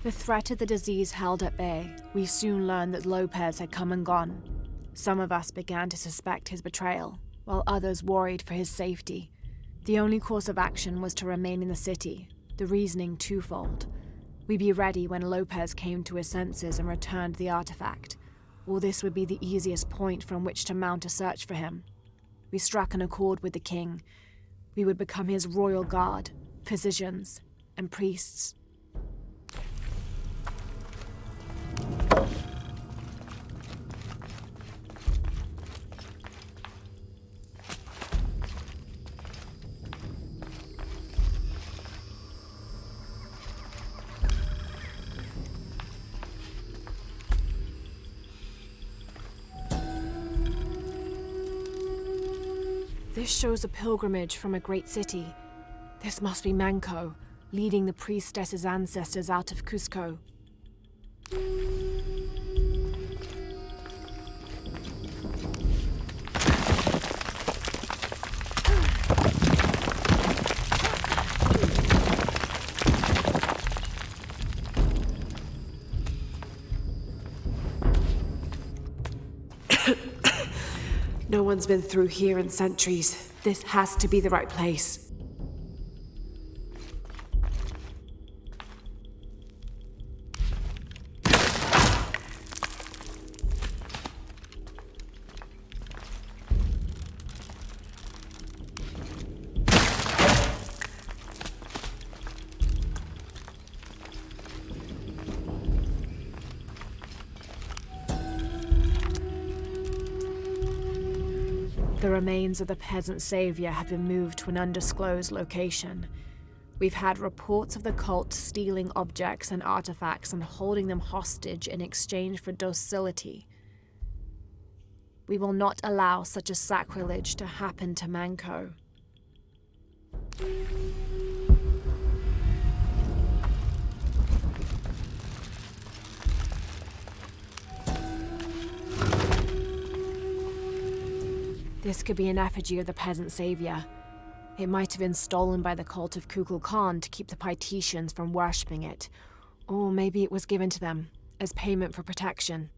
The threat of the disease held at bay, we soon learned that Lopez had come and gone. Some of us began to suspect his betrayal, while others worried for his safety. The only course of action was to remain in the city, the reasoning twofold. We'd be ready when Lopez came to his senses and returned the artifact, or this would be the easiest point from which to mount a search for him. We struck an accord with the king. We would become his royal guard, physicians, and priests. This shows a pilgrimage from a great city. This must be Manco, leading the priestess's ancestors out of Cusco. No one's been through here in centuries. This has to be the right place. The remains of the peasant savior have been moved to an undisclosed location. We've had reports of the cult stealing objects and artifacts and holding them hostage in exchange for docility. We will not allow such a sacrilege to happen to Manco. This could be an effigy of the peasant savior. It might have been stolen by the cult of Kukulkan to keep the Paititians from worshipping it. Or maybe it was given to them as payment for protection.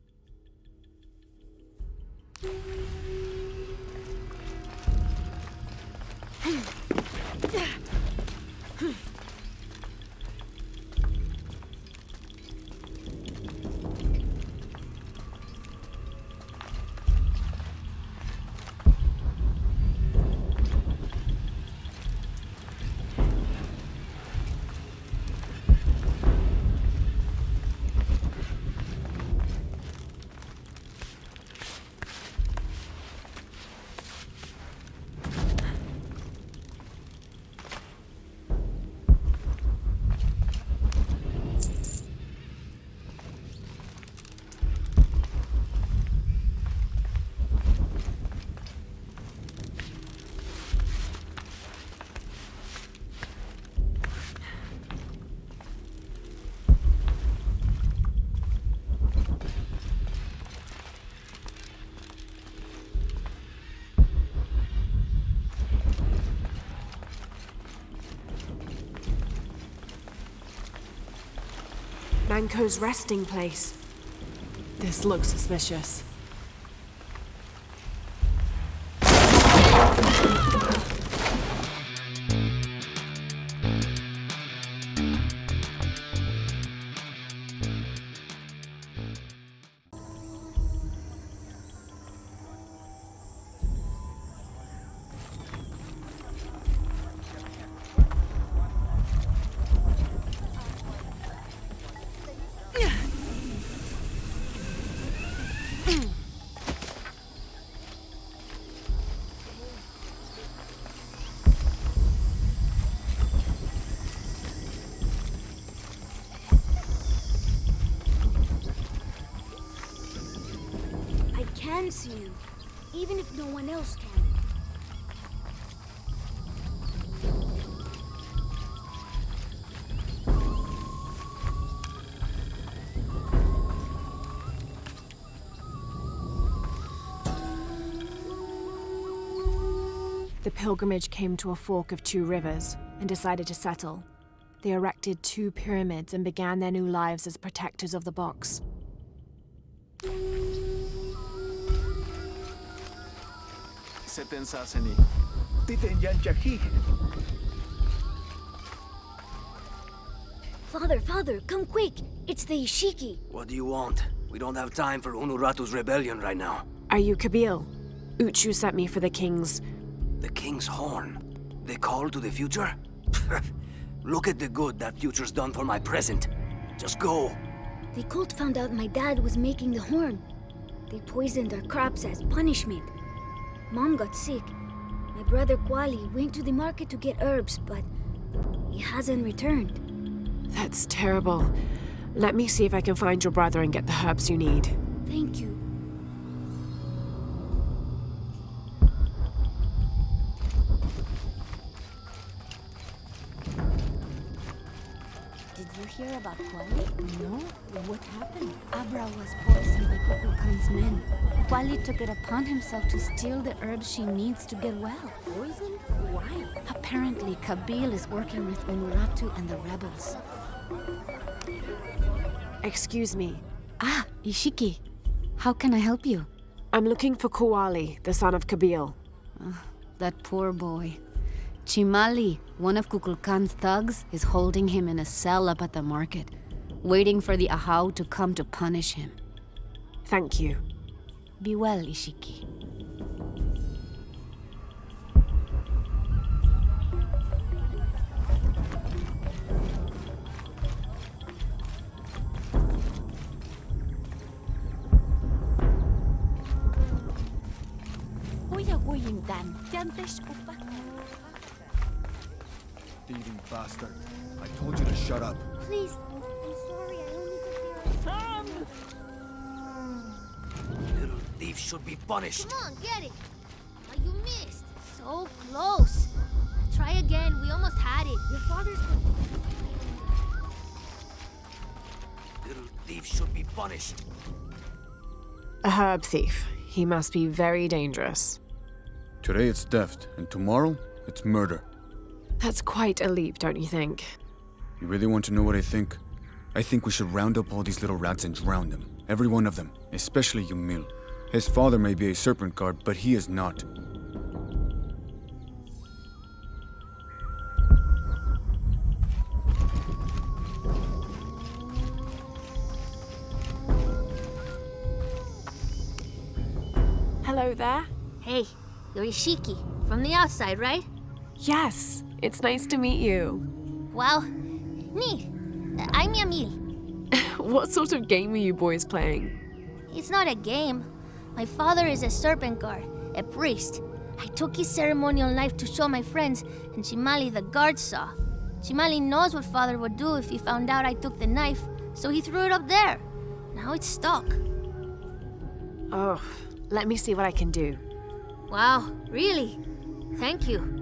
Manco's resting place. This looks suspicious. can see him, even if no one else can. The pilgrimage came to a fork of two rivers and decided to settle. They erected two pyramids and began their new lives as protectors of the box. Se pensaseni. Titen Yanchaji. Father, come quick! It's the Ishiki. What do you want? We don't have time for Unuratu's rebellion right now. Are you Kabil? Uchu sent me for the king's. The King's Horn. They call to the future? Look at the good that future's done for my present. Just go. The cult found out my dad was making the horn. They poisoned our crops as punishment. Mom got sick. My brother Kwali went to the market to get herbs, but he hasn't returned. That's terrible. Let me see if I can find your brother and get the herbs you need. Thank you. Did you hear about Kwali? No. What happened? Abra was poisoned by Kukulkan's men. Kwali took it upon himself to steal the herbs she needs to get well. Poison? Why? Apparently, Kabil is working with Unuratu and the rebels. Excuse me. Ah, Ishiki. How can I help you? I'm looking for Kuwali, the son of Kabil. That poor boy. Chimali, one of Kukulkan's thugs, is holding him in a cell up at the market, waiting for the Ahau to come to punish him. Thank you. Be well, Ishiki. Thieving bastard. I told you to shut up. Please, I'm sorry, I only got there. Little thief should be punished. Come on, get it. Oh, you missed. So close. Try again. We almost had it. Your father's... Little thief should be punished. A herb thief. He must be very dangerous. Today it's theft, and tomorrow it's murder. That's quite a leap, don't you think? You really want to know what I think? I think we should round up all these little rats and drown them. Every one of them, especially Yumil. His father may be a serpent guard, but he is not. Hello there. Hey, you're Ishiki. From the outside, right? Yes, it's nice to meet you. Well, neat. I'm Yamil. What sort of game are you boys playing? It's not a game. My father is a serpent guard, a priest. I took his ceremonial knife to show my friends, and Chimali the guard saw. Chimali knows what father would do if he found out I took the knife, so he threw it up there. Now it's stuck. Oh, let me see what I can do. Wow, really? Thank you.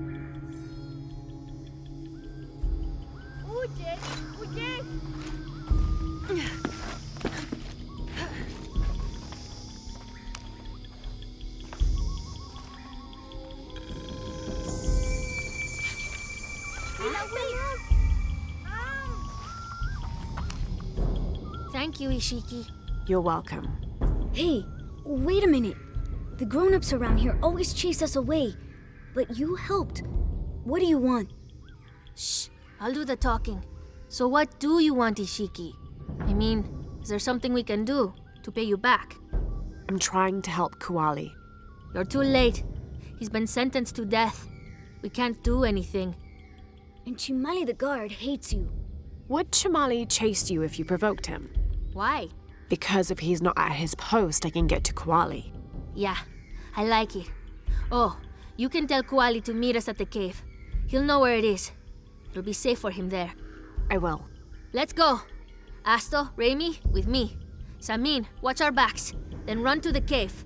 Thank you, Ishiki. You're welcome. Hey, wait a minute. The grown-ups around here always chase us away. But you helped. What do you want? Shh, I'll do the talking. So what do you want, Ishiki? I mean, is there something we can do to pay you back? I'm trying to help Kuwali. You're too late. He's been sentenced to death. We can't do anything. And Chimali the guard hates you. Would Chimali chase you if you provoked him? Why? Because if he's not at his post, I can get to Kuwali. Yeah, I like it. Oh, you can tell Kuwali to meet us at the cave. He'll know where it is. It'll be safe for him there. I will. Let's go. Asto, Raimi, with me. Samin, watch our backs. Then run to the cave.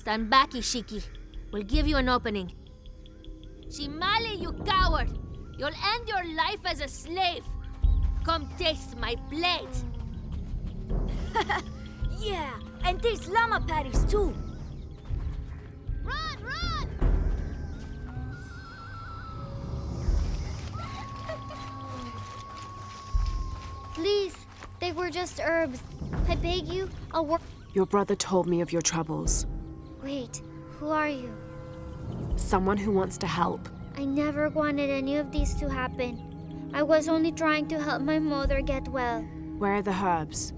Stand back, Ishiki. We'll give you an opening. Shimali, you coward! You'll end your life as a slave! Come taste my blade! Yeah, and taste llama patties too. Run, run! Please, they were just herbs. I beg you, I'll work. Your brother told me of your troubles. Wait, who are you? Someone who wants to help. I never wanted any of these to happen. I was only trying to help my mother get well. Where are the herbs?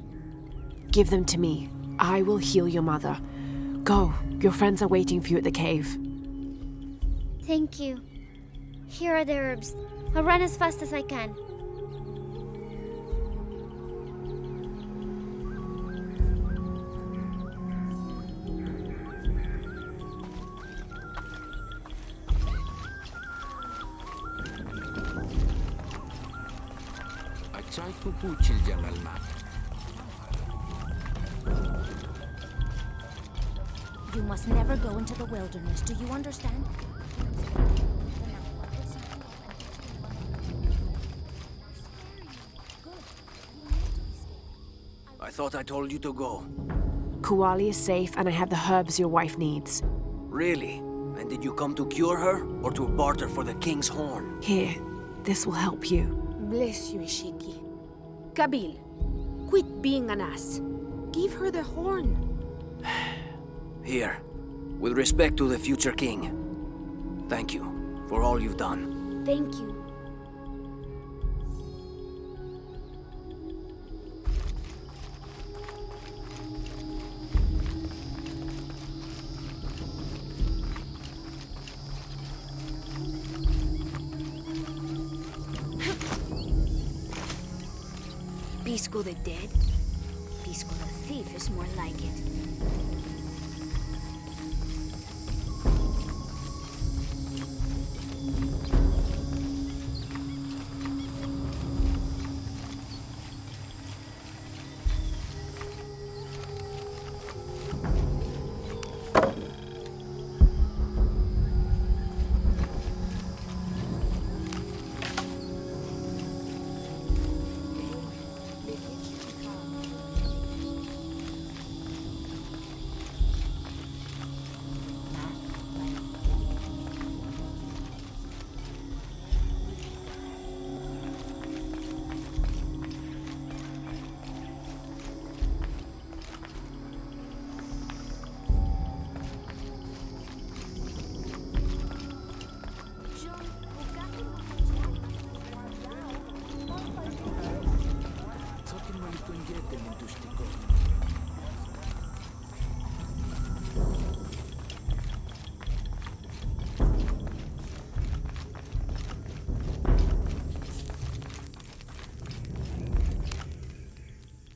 Give them to me. I will heal your mother. Go. Your friends are waiting for you at the cave. Thank you. Here are the herbs. I'll run as fast as I can. You must never go into the wilderness, do you understand? I thought I told you to go. Kuali is safe and I have the herbs your wife needs. Really? And did you come to cure her, or to barter for the king's horn? Here, this will help you. Bless you, Ishiki. Kabil, quit being an ass. Give her the horn. Here, with respect to the future king. Thank you for all you've done. Thank you. Pisco the dead? Pisco the thief is more like it.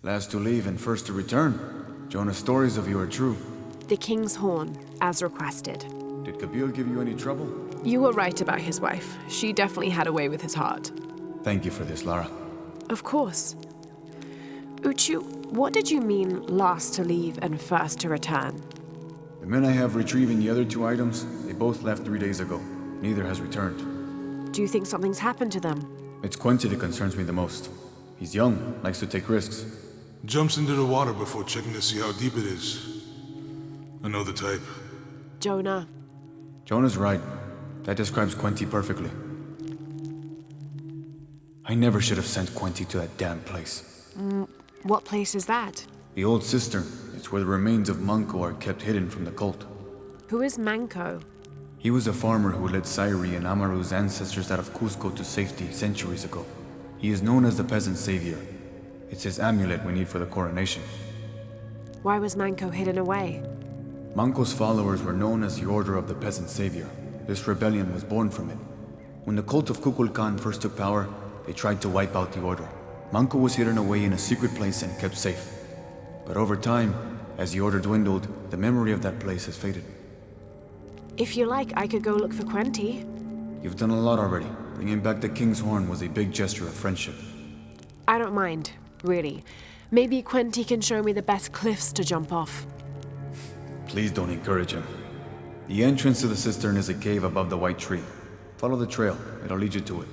Last to leave and first to return. Jonah's stories of you are true. The king's horn, as requested. Did Kabil give you any trouble? You were right about his wife. She definitely had a way with his heart. Thank you for this, Lara. Of course. Uchu, what did you mean last to leave and first to return? The men I have retrieving the other two items, they both left 3 days ago. Neither has returned. Do you think something's happened to them? It's Quinty that concerns me the most. He's young, likes to take risks. Jumps into the water before checking to see how deep it is. I know the type. Jonah. Jonah's right. That describes Quinty perfectly. I never should have sent Quinty to that damn place. What place is that? The old cistern. It's where the remains of Manco are kept hidden from the cult. Who is Manco? He was a farmer who led Sairi and Amaru's ancestors out of Cusco to safety centuries ago. He is known as the peasant savior. It's his amulet we need for the coronation. Why was Manco hidden away? Manco's followers were known as the Order of the Peasant Savior. This rebellion was born from it. When the cult of Kukulkan first took power, they tried to wipe out the order. Manco was hidden away in a secret place and kept safe. But over time, as the order dwindled, the memory of that place has faded. If you like, I could go look for Quinty. You've done a lot already. Bringing back the King's Horn was a big gesture of friendship. I don't mind, really. Maybe Quinty can show me the best cliffs to jump off. Please don't encourage him. The entrance to the cistern is a cave above the white tree. Follow the trail. It'll lead you to it.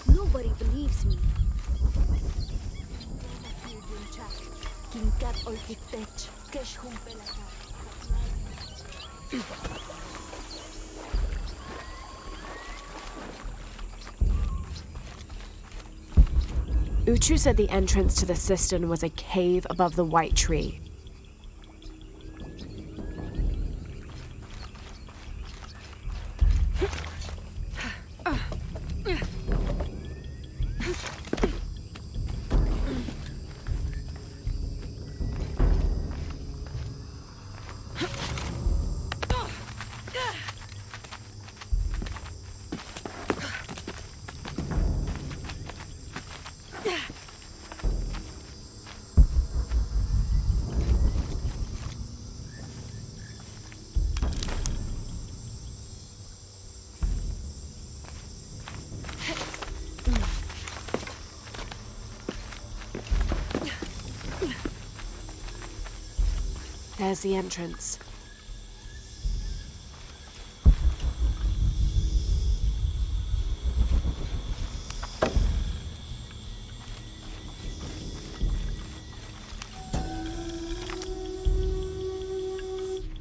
Nobody believes me. Uchu said the entrance to the cistern was a cave above the white tree. There's the entrance.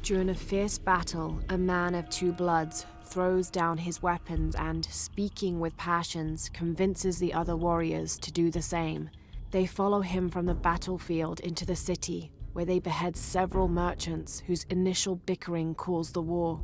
During a fierce battle, a man of two bloods throws down his weapons and, speaking with passions, convinces the other warriors to do the same. They follow him from the battlefield into the city, where they behead several merchants whose initial bickering caused the war.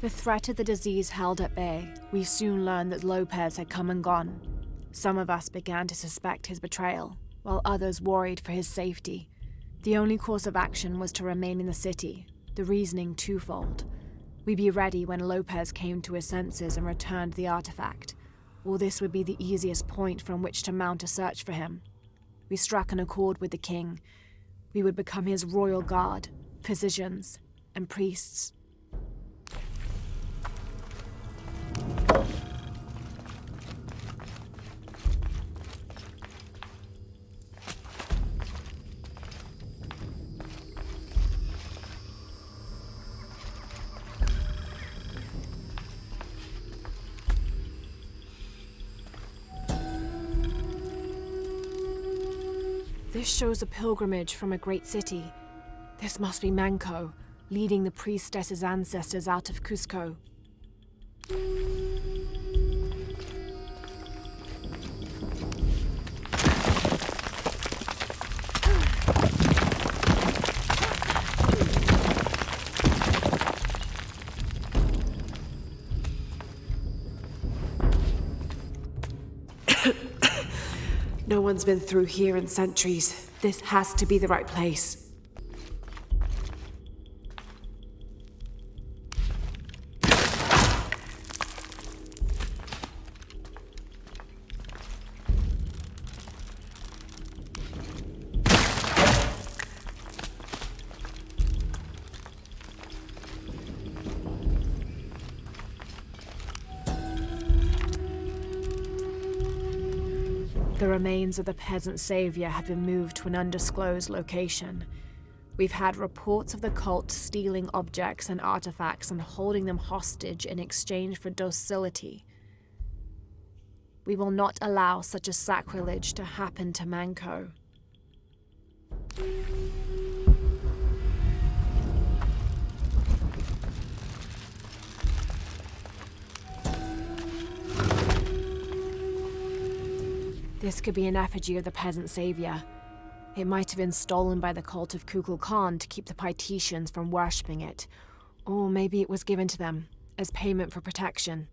The threat of the disease held at bay, we soon learned that Lopez had come and gone. Some of us began to suspect his betrayal, while others worried for his safety. The only course of action was to remain in the city, the reasoning twofold. We'd be ready when Lopez came to his senses and returned the artifact, or this would be the easiest point from which to mount a search for him. We struck an accord with the king. We would become his royal guard, physicians, and priests. This shows a pilgrimage from a great city. This must be Manco, leading the priestess's ancestors out of Cusco. No one's been through here in centuries. This has to be the right place. The remains of the peasant savior have been moved to an undisclosed location. We've had reports of the cult stealing objects and artifacts and holding them hostage in exchange for docility. We will not allow such a sacrilege to happen to Manko. This could be an effigy of the peasant savior. It might have been stolen by the cult of Kukulkan to keep the Paititians from worshipping it. Or maybe it was given to them as payment for protection.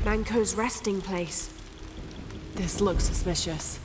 Manko's resting place. This looks suspicious.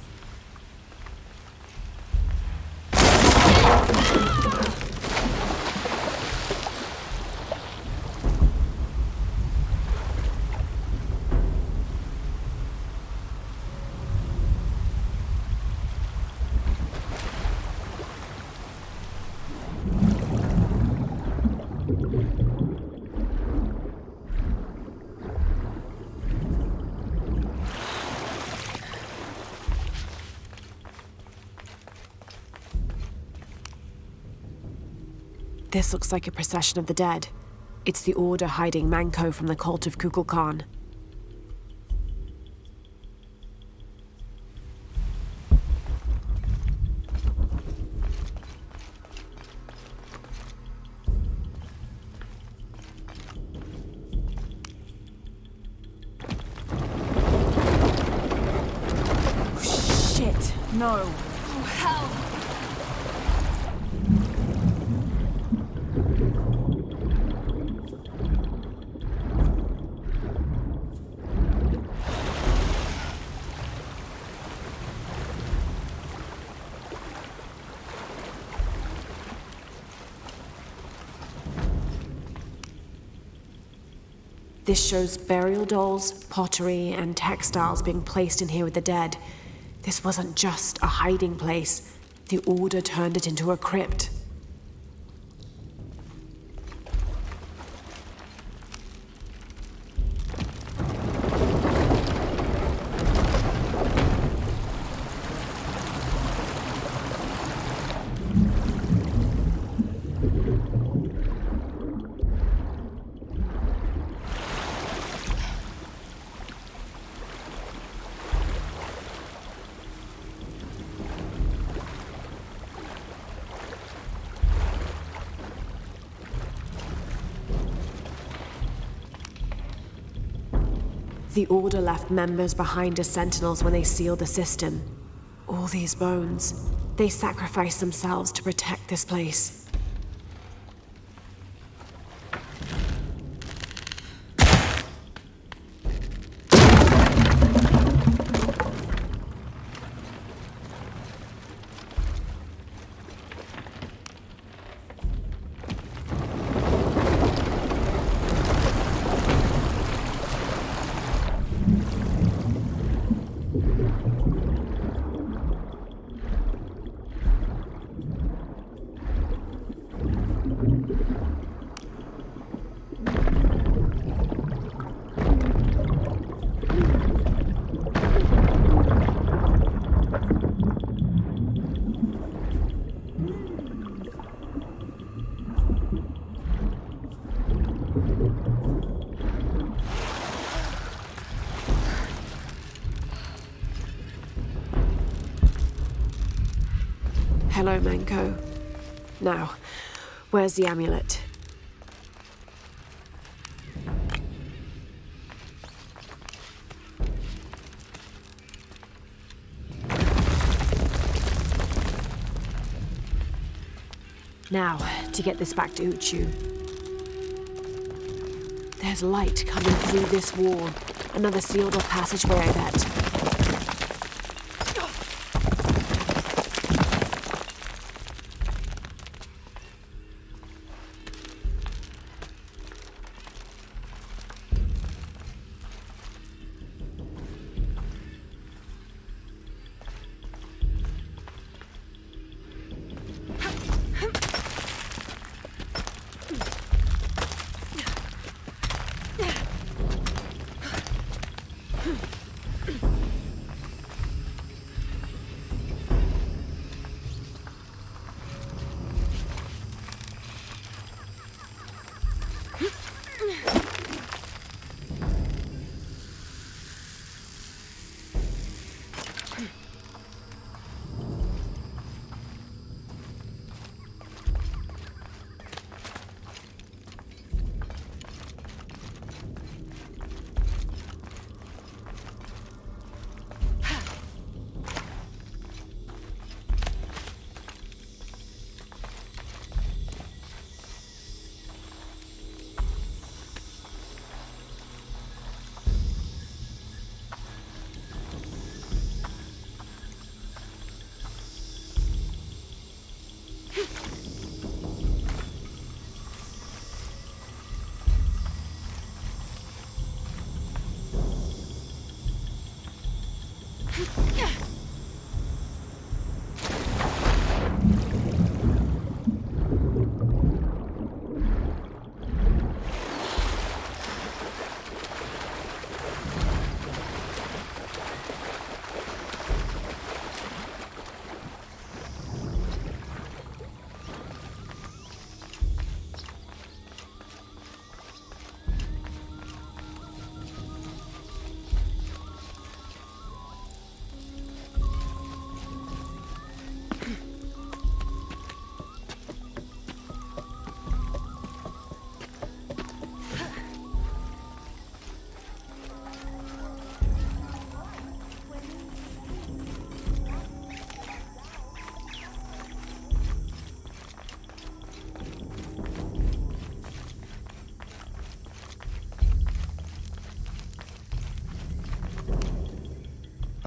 This looks like a procession of the dead. It's the Order hiding Manko from the cult of Kukulkan. Oh, shit, no. Oh, hell! This shows burial dolls, pottery, and textiles being placed in here with the dead. This wasn't just a hiding place. The Order turned it into a crypt. The Order left members behind as sentinels when they sealed the system. All these bones, they sacrificed themselves to protect this place. Hello, Manko. Now, where's the amulet? Now, to get this back to Uchu. There's light coming through this wall. Another sealed-off passageway, I bet.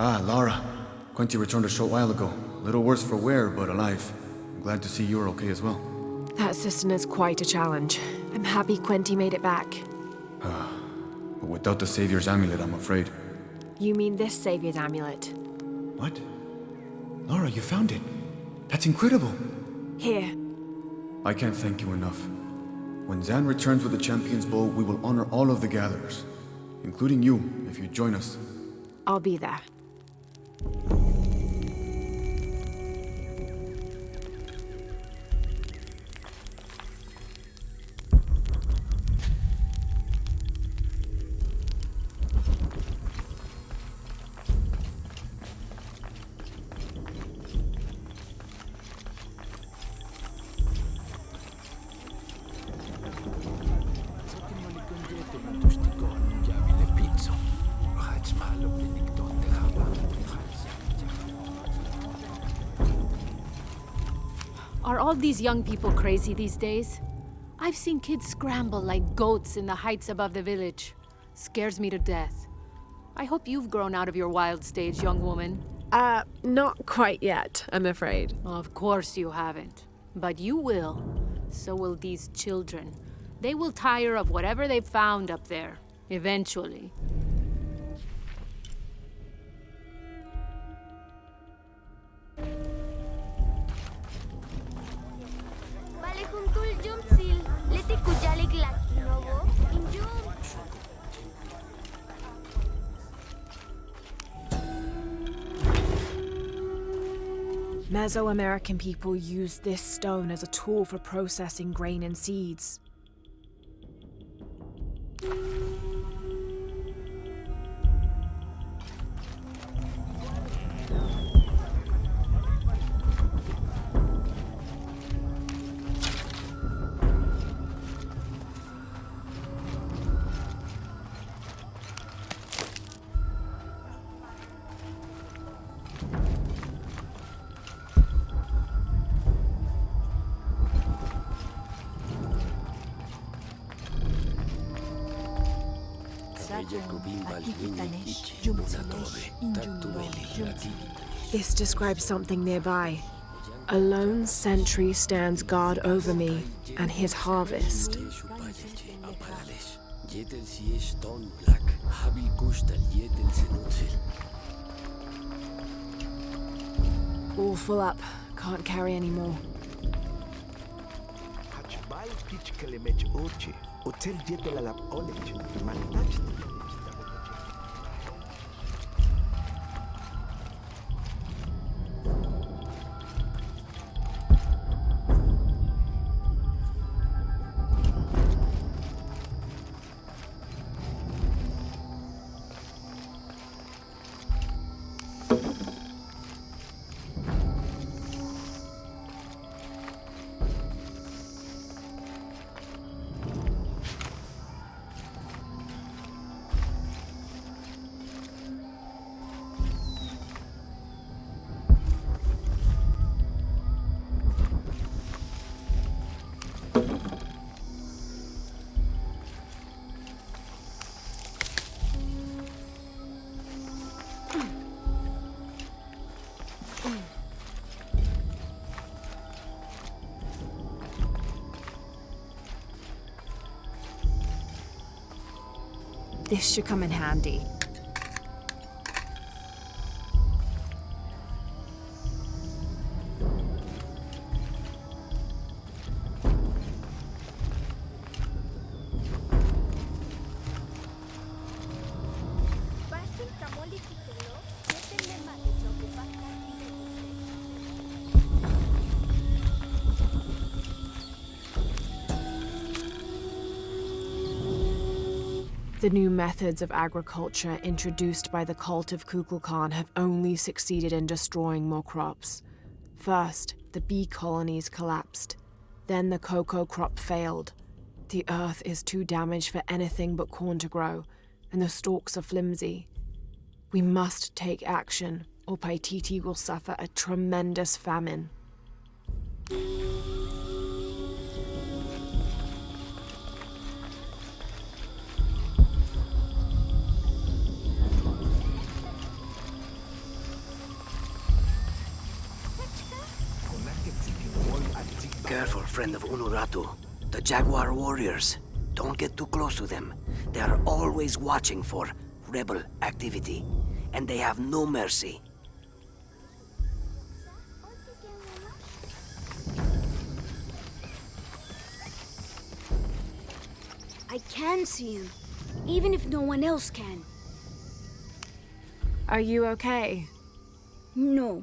Ah, Lara. Quentin returned a short while ago. Little worse for wear, but alive. I'm glad to see you're okay as well. That system is quite a challenge. I'm happy Quentin made it back. But without the Savior's amulet, I'm afraid. You mean this Savior's amulet? What? Lara, you found it. That's incredible. Here. I can't thank you enough. When Zan returns with the Champion's Bow, we will honor all of the gatherers. Including you, if you join us. I'll be there. Are all these young people crazy these days? I've seen kids scramble like goats in the heights above the village. Scares me to death. I hope you've grown out of your wild stage, young woman. Not quite yet, I'm afraid. Of course you haven't. But you will. So will these children. They will tire of whatever they've found up there. Eventually. Mesoamerican people used this stone as a tool for processing grain and seeds. This describes something nearby. A lone sentry stands guard over me and his harvest. All full up. Can't carry anymore. This should come in handy. The new methods of agriculture introduced by the cult of Kukulkan have only succeeded in destroying more crops. First, the bee colonies collapsed. Then the cocoa crop failed. The earth is too damaged for anything but corn to grow, and the stalks are flimsy. We must take action, or Paititi will suffer a tremendous famine. Careful, friend of Unuratu. The Jaguar warriors. Don't get too close to them. They are always watching for rebel activity, and they have no mercy. I can see him, even if no one else can. Are you okay? No.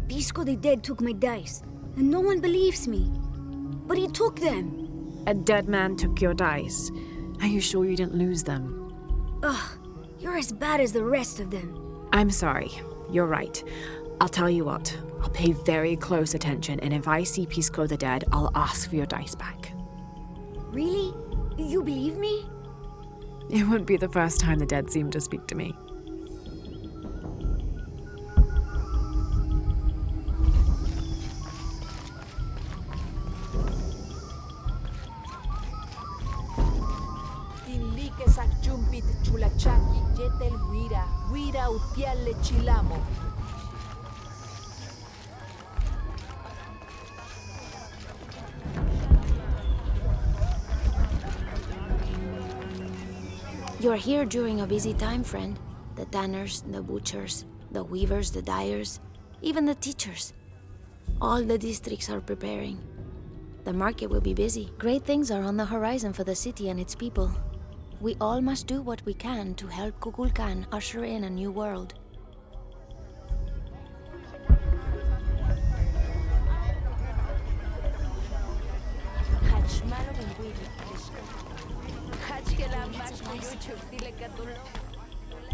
Pisco the Dead took my dice, and no one believes me. But he took them. A dead man took your dice. Are you sure you didn't lose them? Ugh, you're as bad as the rest of them. I'm sorry. You're right. I'll tell you what. I'll pay very close attention, and if I see Pisco the Dead, I'll ask for your dice back. Really? You believe me? It wouldn't be the first time the dead seemed to speak to me. You're here during a busy time, friend. The tanners, the butchers, the weavers, the dyers, even the teachers. All the districts are preparing. The market will be busy. Great things are on the horizon for the city and its people. We all must do what we can to help Kukulkan usher in a new world.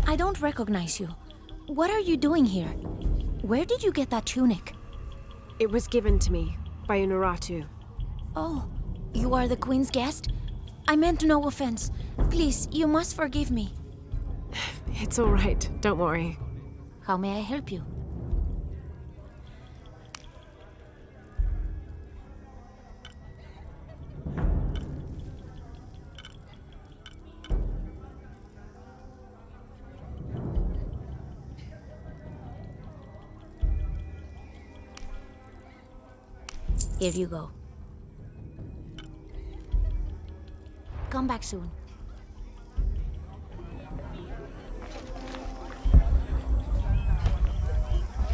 I don't recognize you. What are you doing here? Where did you get that tunic? It was given to me by Unuratu. Oh, you are the Queen's guest? I meant no offense. Please, you must forgive me. It's all right, don't worry. How may I help you? Here you go. Come back soon.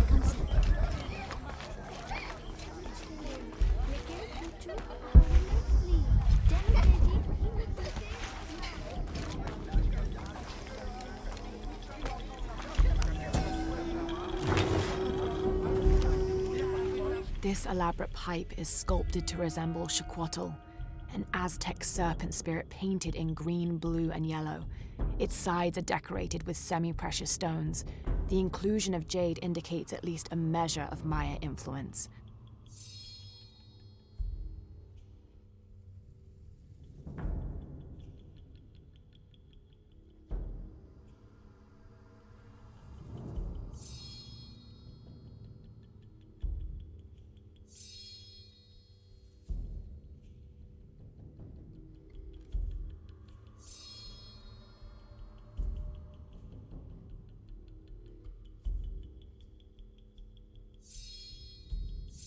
Come sit. This elaborate pipe is sculpted to resemble Xaquatl, an Aztec serpent spirit painted in green, blue, and yellow. Its sides are decorated with semi-precious stones. The inclusion of jade indicates at least a measure of Maya influence.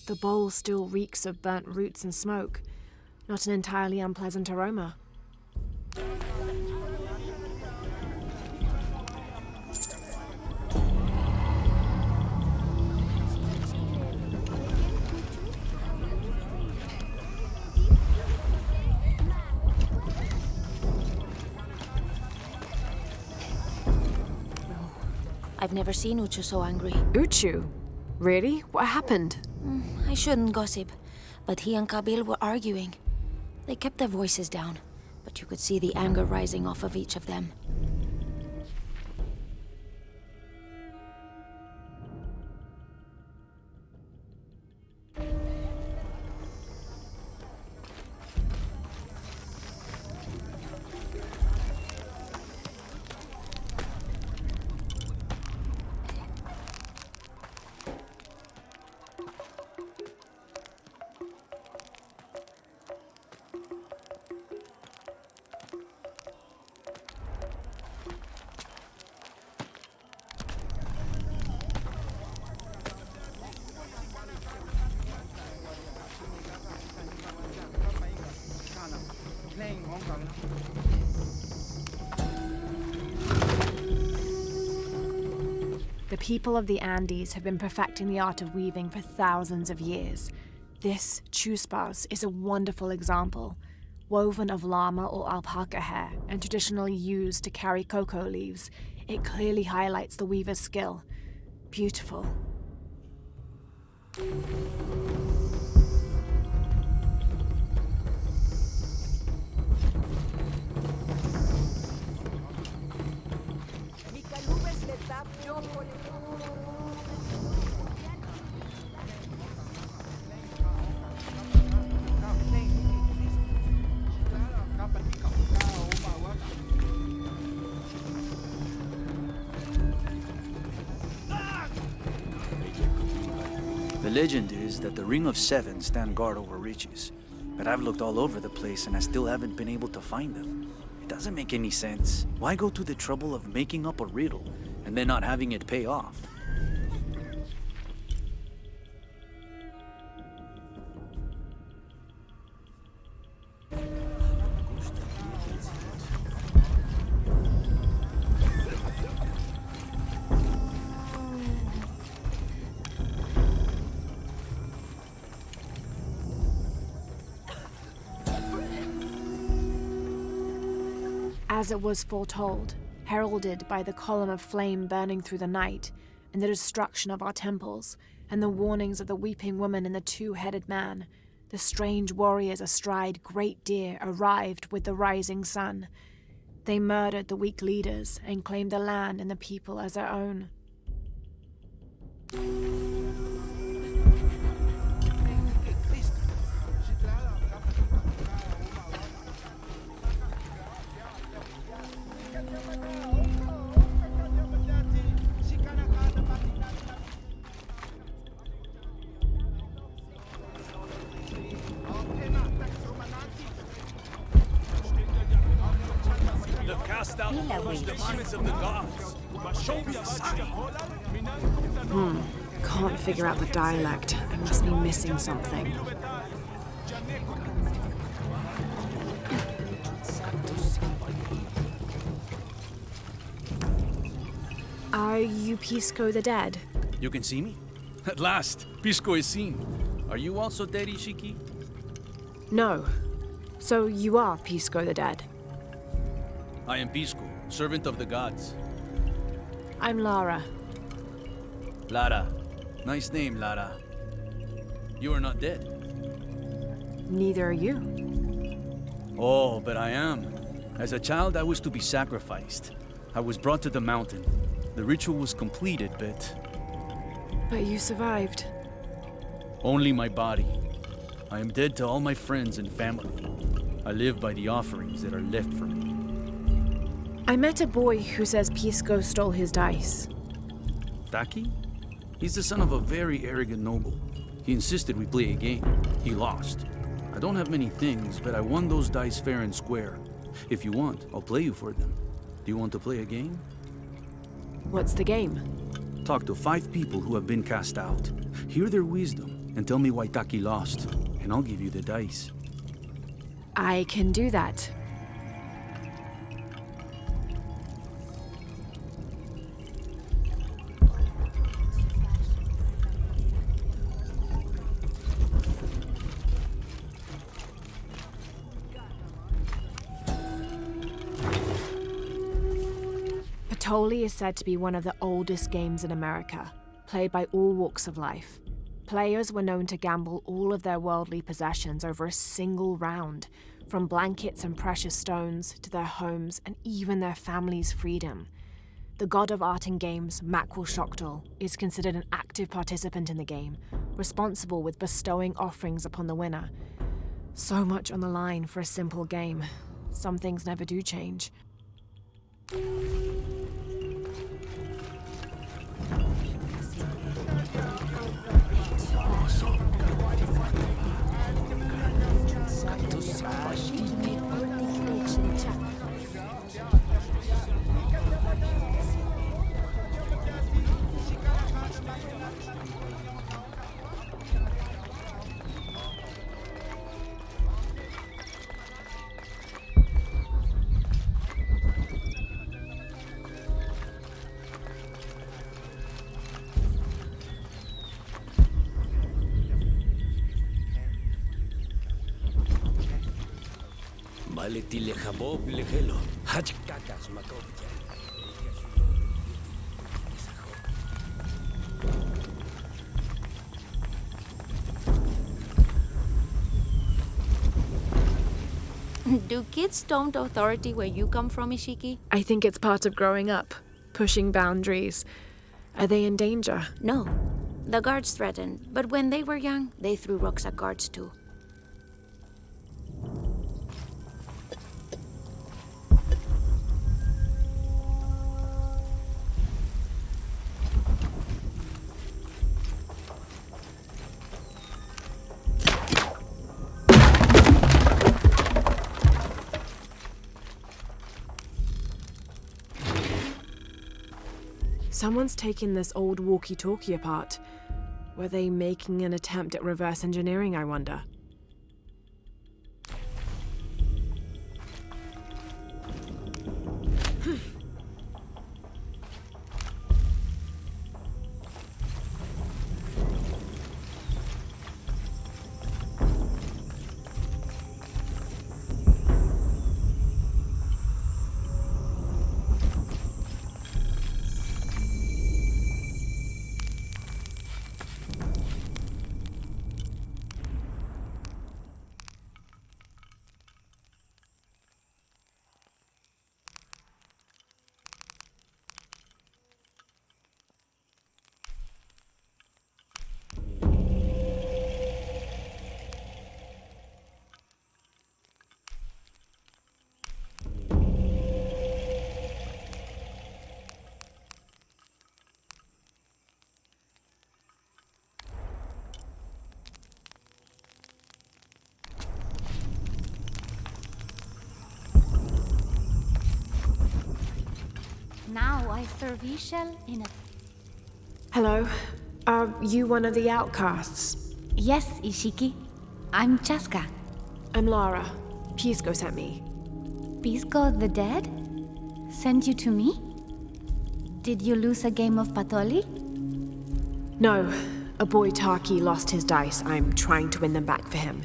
The bowl still reeks of burnt roots and smoke. Not an entirely unpleasant aroma. I've never seen Uchu so angry. Uchu? Really? What happened? I shouldn't gossip, but he and Kabil were arguing. They kept their voices down, but you could see the anger rising off of each of them. The people of the Andes have been perfecting the art of weaving for thousands of years. This chuspas is a wonderful example. Woven of llama or alpaca hair and traditionally used to carry cocoa leaves, it clearly highlights the weaver's skill. Beautiful. The legend is that the Ring of Seven stand guard over riches, but I've looked all over the place and I still haven't been able to find them. It doesn't make any sense. Why go to the trouble of making up a riddle and then not having it pay off? As it was foretold, heralded by the column of flame burning through the night, and the destruction of our temples, and the warnings of the weeping woman and the two-headed man, the strange warriors astride great deer arrived with the rising sun. They murdered the weak leaders and claimed the land and the people as their own. Can't figure out the dialect. I must be missing something. Are you Pisco the Dead? You can see me? At last, Pisco is seen. Are you also dead, Ishiki? No. So you are Pisco the Dead? I am Pisco, servant of the gods. I'm Lara. Lara. Nice name, Lara. You are not dead. Neither are you. Oh, but I am. As a child, I was to be sacrificed. I was brought to the mountain. The ritual was completed, But you survived. Only my body. I am dead to all my friends and family. I live by the offerings that are left for me. I met a boy who says Pisco stole his dice. Taki? He's the son of a very arrogant noble. He insisted we play a game. He lost. I don't have many things, but I won those dice fair and square. If you want, I'll play you for them. Do you want to play a game? What's the game? Talk to 5 people who have been cast out. Hear their wisdom and tell me why Taki lost, and I'll give you the dice. I can do that. Patoli is said to be one of the oldest games in America, played by all walks of life. Players were known to gamble all of their worldly possessions over a single round, from blankets and precious stones to their homes and even their family's freedom. The god of art and games, Makwul Shokdal, is considered an active participant in the game, responsible with bestowing offerings upon the winner. So much on the line for a simple game. Some things never do change. Do kids stomp authority where you come from, Ishiki? I think it's part of growing up, pushing boundaries. Are they in danger? No. The guards threatened, but when they were young, they threw rocks at guards too. Someone's taking this old walkie-talkie apart. Were they making an attempt at reverse engineering, I wonder? Now I serve Ishel in a... Hello? Are you one of the outcasts? Yes, Ishiki. I'm Chaska. I'm Lara. Pisco sent me. Pisco the dead? Sent you to me? Did you lose a game of Patoli? No. A boy Taki lost his dice. I'm trying to win them back for him.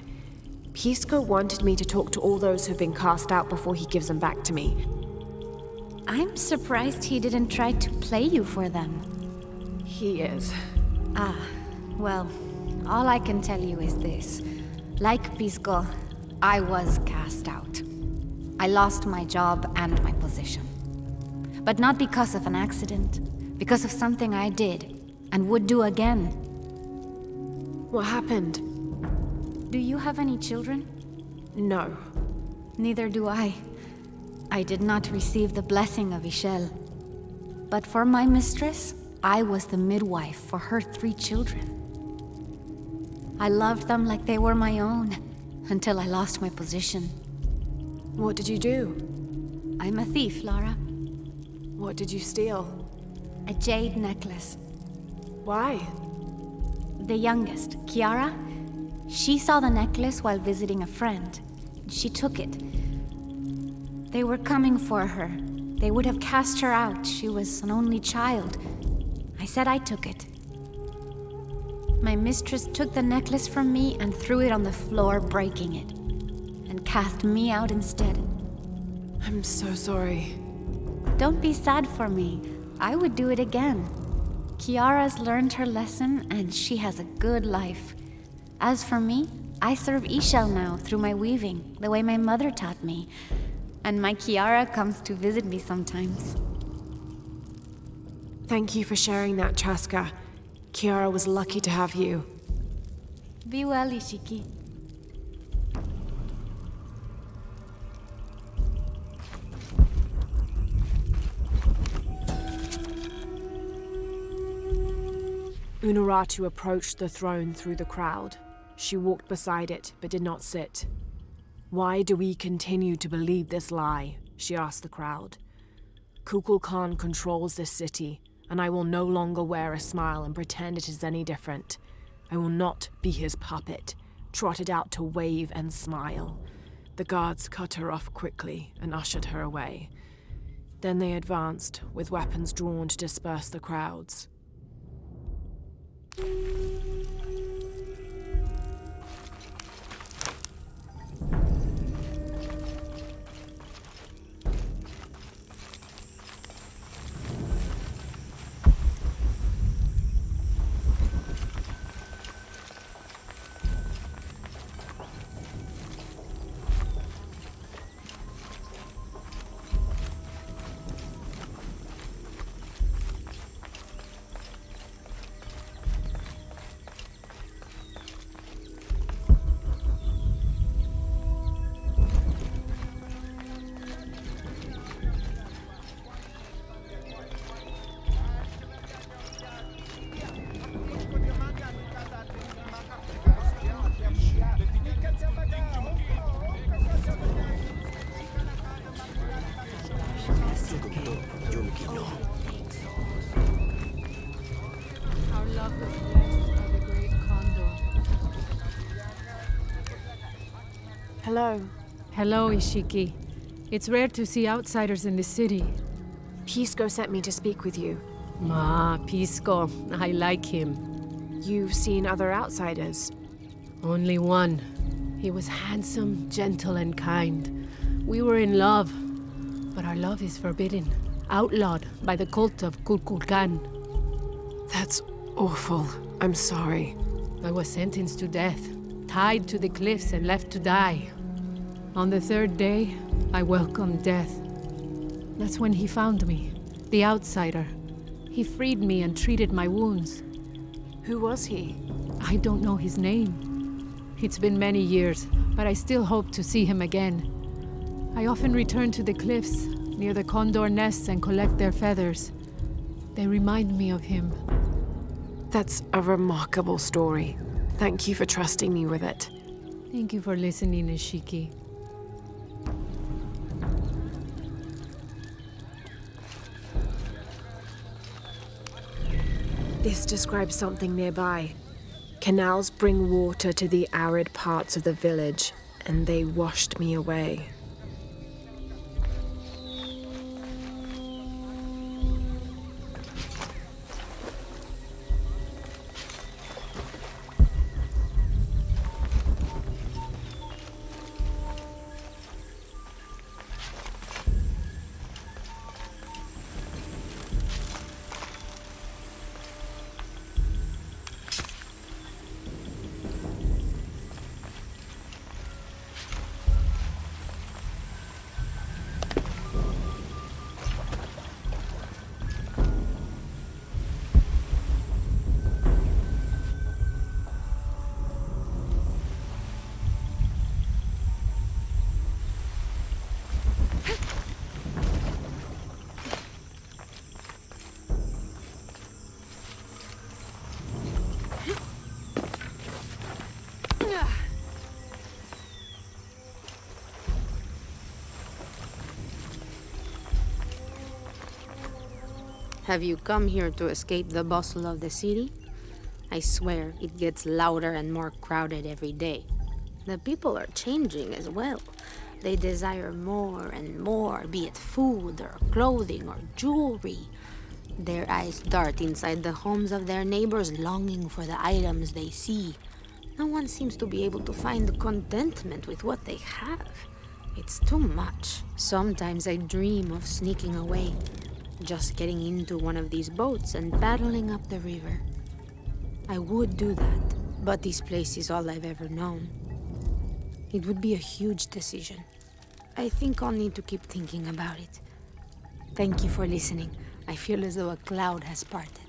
Pisco wanted me to talk to all those who've been cast out before he gives them back to me. I'm surprised he didn't try to play you for them. He is. Ah, well, all I can tell you is this. Like Pisco, I was cast out. I lost my job and my position. But not because of an accident, because of something I did and would do again. What happened? Do you have any children? No. Neither do I. I did not receive the blessing of Ishel. But for my mistress, I was the midwife for her 3 children. I loved them like they were my own, until I lost my position. What did you do? I'm a thief, Lara. What did you steal? A jade necklace. Why? The youngest, Kiara, she saw the necklace while visiting a friend. She took it. They were coming for her. They would have cast her out. She was an only child. I said I took it. My mistress took the necklace from me and threw it on the floor, breaking it, and cast me out instead. I'm so sorry. Don't be sad for me. I would do it again. Kiara's learned her lesson, and she has a good life. As for me, I serve Ishel now through my weaving, the way my mother taught me. And my Kiara comes to visit me sometimes. Thank you for sharing that, Chaska. Kiara was lucky to have you. Be well, Ishiki. Unuratu approached the throne through the crowd. She walked beside it, but did not sit. Why do we continue to believe this lie? She asked the crowd. Kukulkan controls this city, and I will no longer wear a smile and pretend it is any different. I will not be his puppet, trotted out to wave and smile. The guards cut her off quickly and ushered her away. Then they advanced, with weapons drawn to disperse the crowds. Our love was blessed by the great condor. Hello. Hello, Ishiki. It's rare to see outsiders in the city. Pisco sent me to speak with you. Pisco. I like him. You've seen other outsiders? Only one. He was handsome, gentle, and kind. We were in love. But our love is forbidden. Outlawed by the cult of Kukulkan. That's awful. I'm sorry. I was sentenced to death, tied to the cliffs and left to die. On the 3rd day, I welcomed death. That's when he found me, the outsider. He freed me and treated my wounds. Who was he? I don't know his name. It's been many years, but I still hope to see him again. I often return to the cliffs, near the condor nests, and collect their feathers. They remind me of him. That's a remarkable story. Thank you for trusting me with it. Thank you for listening, Ishiki. This describes something nearby. Canals bring water to the arid parts of the village, and they washed me away. Have you come here to escape the bustle of the city? I swear, it gets louder and more crowded every day. The people are changing as well. They desire more and more, be it food or clothing or jewelry. Their eyes dart inside the homes of their neighbors, longing for the items they see. No one seems to be able to find contentment with what they have. It's too much. Sometimes I dream of sneaking away, just getting into one of these boats and paddling up the river. I would do that, but this place is all I've ever known. It would be a huge decision. I think I'll need to keep thinking about it. Thank you for listening. I feel as though a cloud has parted.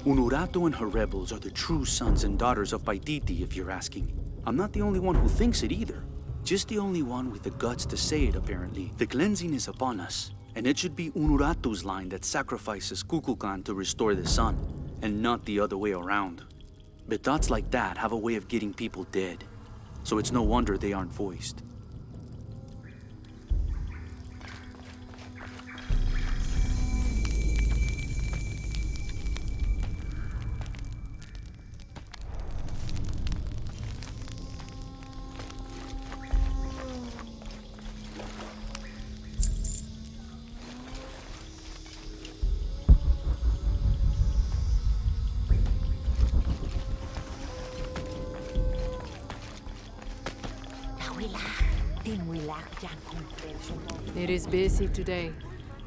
Unuratu and her rebels are the true sons and daughters of Paititi, if you're asking. I'm not the only one who thinks it either. Just the only one with the guts to say it, apparently. The cleansing is upon us. And it should be Unuratu's line that sacrifices Kukulkan to restore the sun, and not the other way around. But thoughts like that have a way of getting people dead, so it's no wonder they aren't voiced. It is busy today.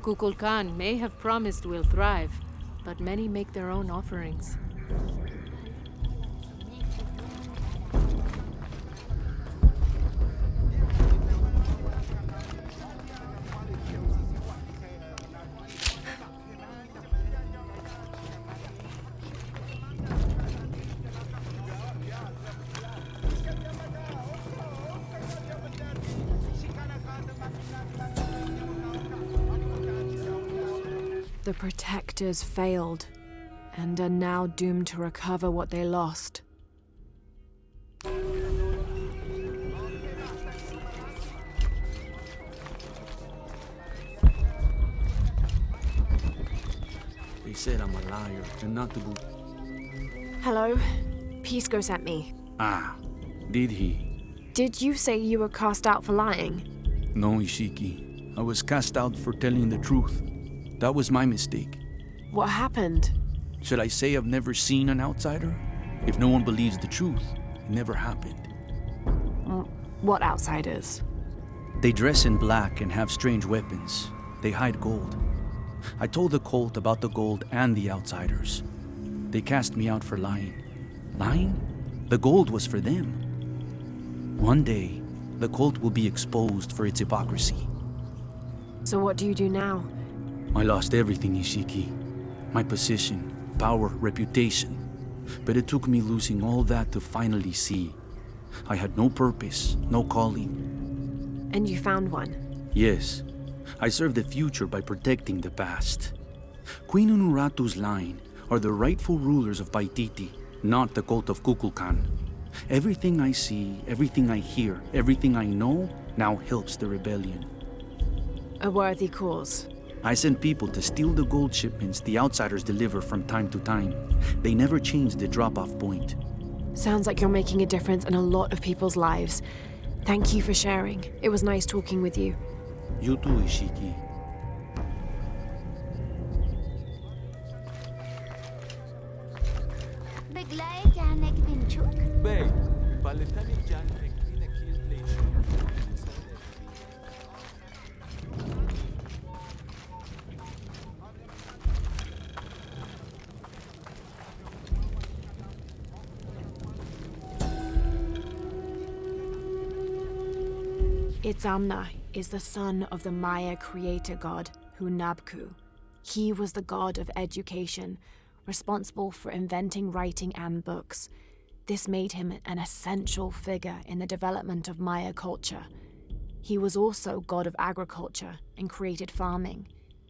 Kukulkan may have promised we'll thrive, but many make their own offerings. The Protectors failed, and are now doomed to recover what they lost. They said I'm a liar, and not to boot. Hello? Pisco sent me. Ah, did he? Did you say you were cast out for lying? No, Ishiki. I was cast out for telling the truth. That was my mistake. What happened? Should I say I've never seen an outsider? If no one believes the truth, it never happened. What outsiders? They dress in black and have strange weapons. They hide gold. I told the cult about the gold and the outsiders. They cast me out for lying. Lying? The gold was for them. One day, the cult will be exposed for its hypocrisy. So what do you do now? I lost everything, Ishiki. My position, power, reputation. But it took me losing all that to finally see. I had no purpose, no calling. And you found one? Yes. I serve the future by protecting the past. Queen Unuratu's line are the rightful rulers of Paititi, not the cult of Kukulkan. Everything I see, everything I hear, everything I know now helps the rebellion. A worthy cause. I send people to steal the gold shipments the outsiders deliver from time to time. They never change the drop-off point. Sounds like you're making a difference in a lot of people's lives. Thank you for sharing. It was nice talking with you. You too, Ishiki. Itzamna is the son of the Maya creator god, Hunabku. He was the god of education, responsible for inventing writing and books. This made him an essential figure in the development of Maya culture. He was also god of agriculture and created farming.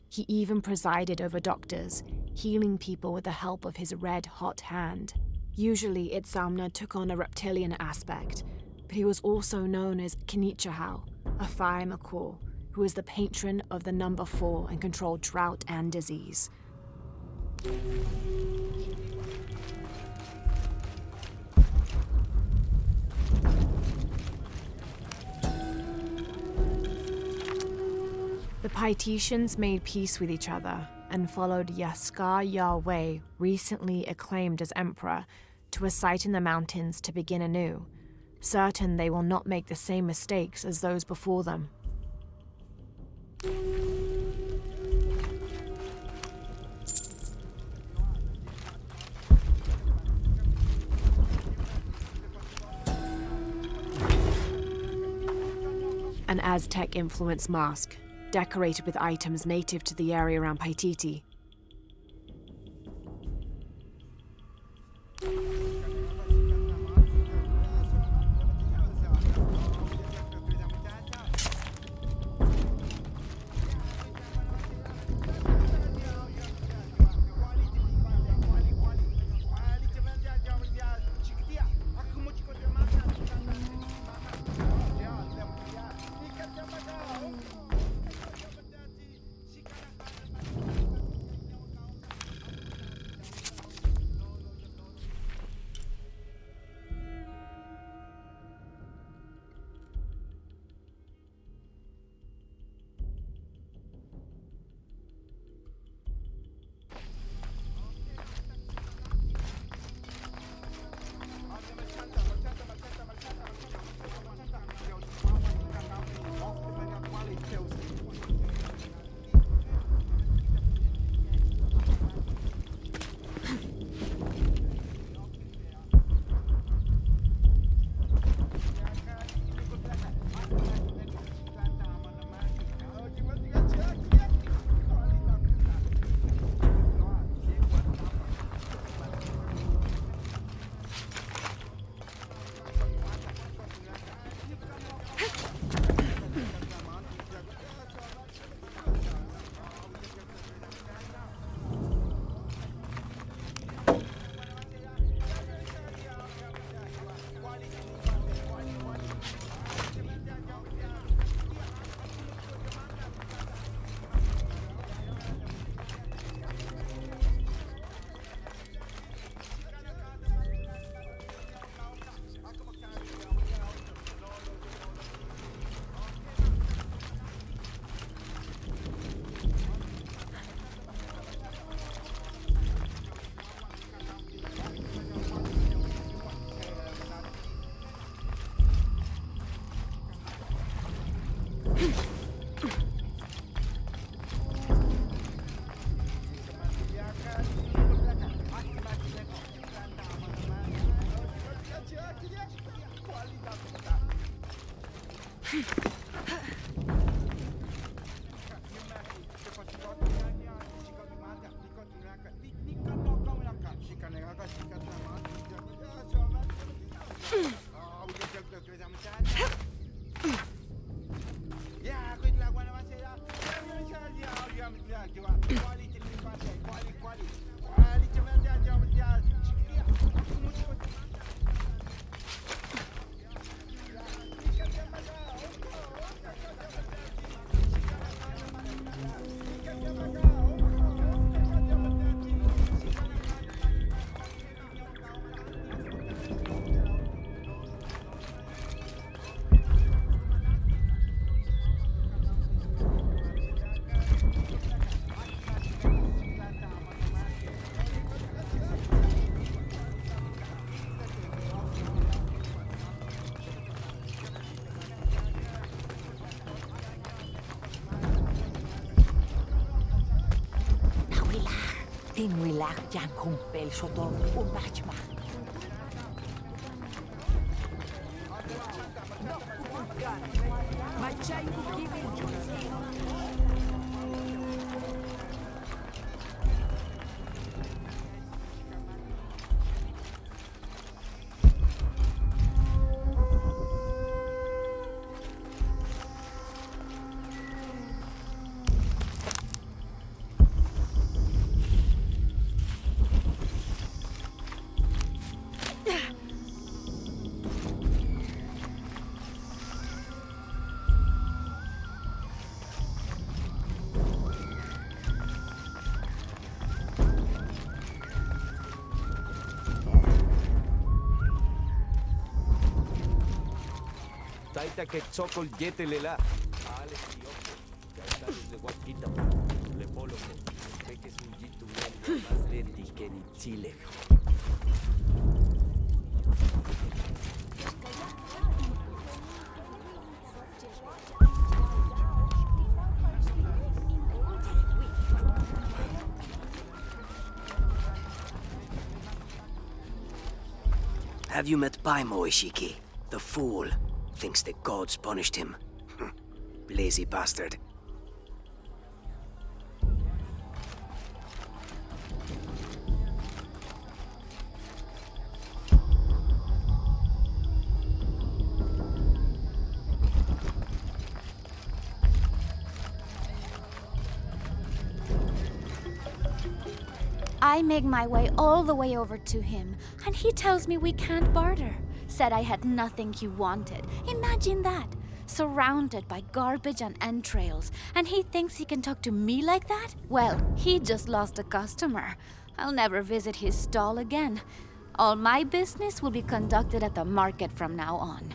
He even presided over doctors, healing people with the help of his red-hot hand. Usually, Itzamna took on a reptilian aspect, but he was also known as Kinichahau, a fire macaw, who is the patron of the number 4 and controlled drought and disease. The Paititians made peace with each other and followed Yaskar Yahweh, recently acclaimed as emperor, to a site in the mountains to begin anew, certain they will not make the same mistakes as those before them. An Aztec-influenced mask, decorated with items native to the area around Paititi. Tinwilak yang kumpel soto umachma. Machay kukibin. Taita que tzocol yetelela. Alex y Oco, Cartalos de Huaquita, le polo, que es un yitu más lenti que ni Chile. Have you met Paimon, Ishiki? The fool. Thinks the gods punished him. Lazy bastard. I make my way all the way over to him, and he tells me we can't barter. Said I had nothing he wanted. Imagine that. Surrounded by garbage and entrails, and he thinks he can talk to me like that? Well, he just lost a customer. I'll never visit his stall again. All my business will be conducted at the market from now on.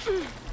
Mm.